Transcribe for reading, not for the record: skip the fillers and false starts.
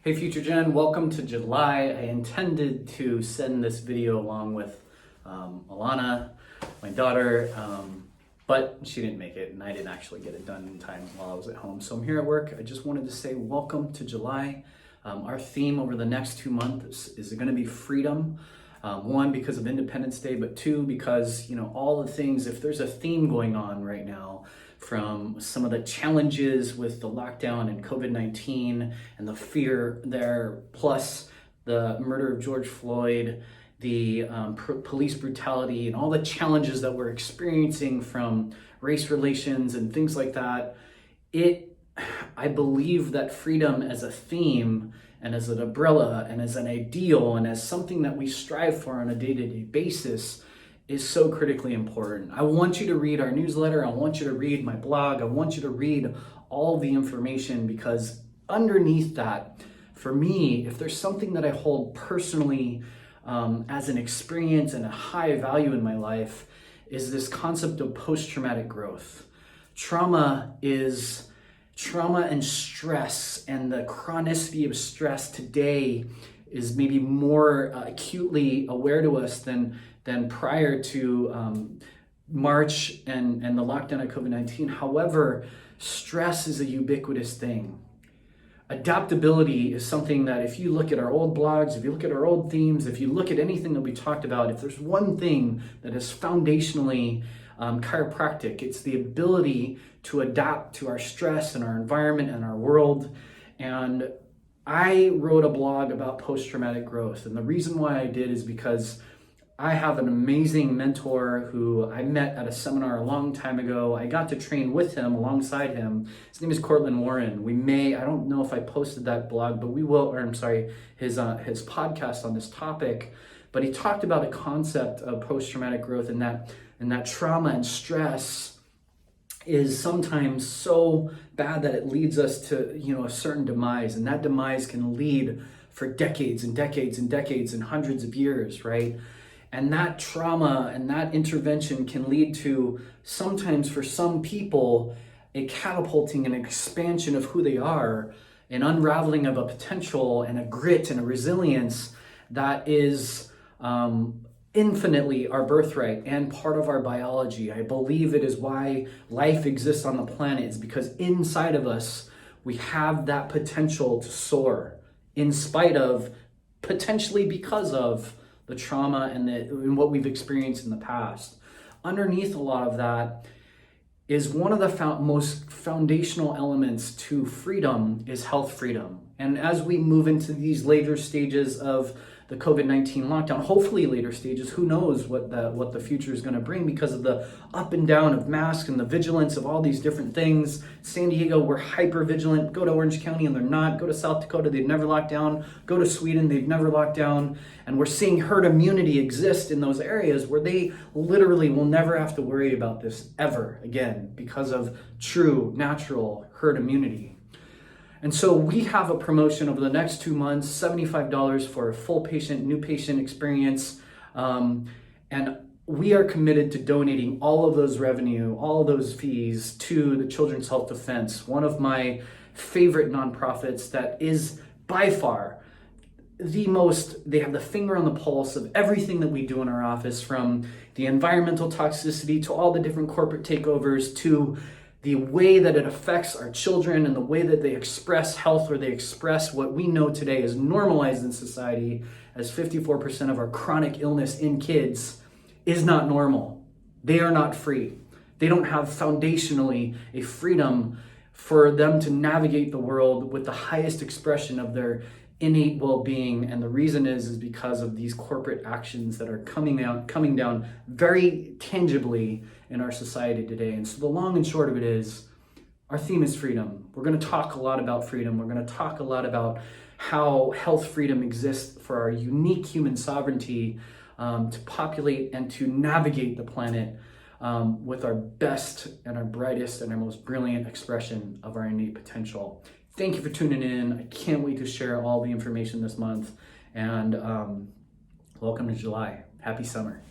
Hey Future Gen, welcome to July. I intended to send this video along with Alana, my daughter, but she didn't make it and I didn't actually get it done in time while I was at home. So I'm here at work. I just wanted to say welcome to July. Our theme over the next 2 months is going to be freedom. One, because of Independence Day, but two, because, all the things, if there's a theme going on right now, from some of the challenges with the lockdown and COVID-19 and the fear there, plus the murder of George Floyd, the police brutality, and all the challenges that we're experiencing from race relations and things like that, I believe that freedom as a theme and as an umbrella and as an ideal and as something that we strive for on a day-to-day basis is so critically important. I want you to read our newsletter. I want you to read my blog. I want you to read all the information, because underneath that, for me, if there's something that I hold personally as an experience and a high value in my life, is this concept of post-traumatic growth. Trauma and stress, and the chronicity of stress today is maybe more acutely aware to us than prior to March and the lockdown of COVID-19. However, stress is a ubiquitous thing. Adaptability is something that, if you look at our old blogs, if you look at our old themes, if you look at anything that we talked about, if there's one thing that is foundationally chiropractic, it's the ability to adapt to our stress and our environment and our world. And I wrote a blog about post-traumatic growth. And the reason why I did is because I have an amazing mentor who I met at a seminar a long time ago. I got to train with him, alongside him. His name is Cortland Warren. I don't know if I posted that blog, but we will, his podcast on this topic. But he talked about a concept of post-traumatic growth, and that trauma and stress is sometimes so bad that it leads us to, a certain demise. And that demise can lead for decades and decades and decades and hundreds of years, right? And that trauma and that intervention can lead to, sometimes for some people, a catapulting and expansion of who they are, an unraveling of a potential and a grit and a resilience that is infinitely our birthright and part of our biology. I believe it is why life exists on the planet, is because inside of us, we have that potential to soar, in spite of, potentially because of, the trauma and what we've experienced in the past. Underneath a lot of that is one of the most foundational elements to freedom is health freedom. And as we move into these later stages of the COVID-19 lockdown, hopefully later stages, who knows what the future is going to bring, because of the up and down of masks and the vigilance of all these different things. San Diego, we're hyper vigilant. Go to Orange County and they're not. Go to South Dakota, they've never locked down. Go to Sweden, they've never locked down. And we're seeing herd immunity exist in those areas where they literally will never have to worry about this ever again, because of true natural herd immunity. And so we have a promotion over the next 2 months, $75 for a full new patient experience. And we are committed to donating all of those revenue, all of those fees to the Children's Health Defense, one of my favorite nonprofits that is by far they have the finger on the pulse of everything that we do in our office, from the environmental toxicity to all the different corporate takeovers to the way that it affects our children and the way that they express health, or they express what we know today is normalized in society, as 54% of our chronic illness in kids is not normal. They are not free. They don't have foundationally a freedom for them to navigate the world with the highest expression of their innate well-being. And the reason is because of these corporate actions that are coming down very tangibly in our society today. And so the long and short of it is, our theme is freedom. We're going to talk a lot about freedom. We're going to talk a lot about how health freedom exists for our unique human sovereignty to populate and to navigate the planet with our best and our brightest and our most brilliant expression of our innate potential. Thank you for tuning in. I can't wait to share all the information this month. And welcome to July. Happy summer.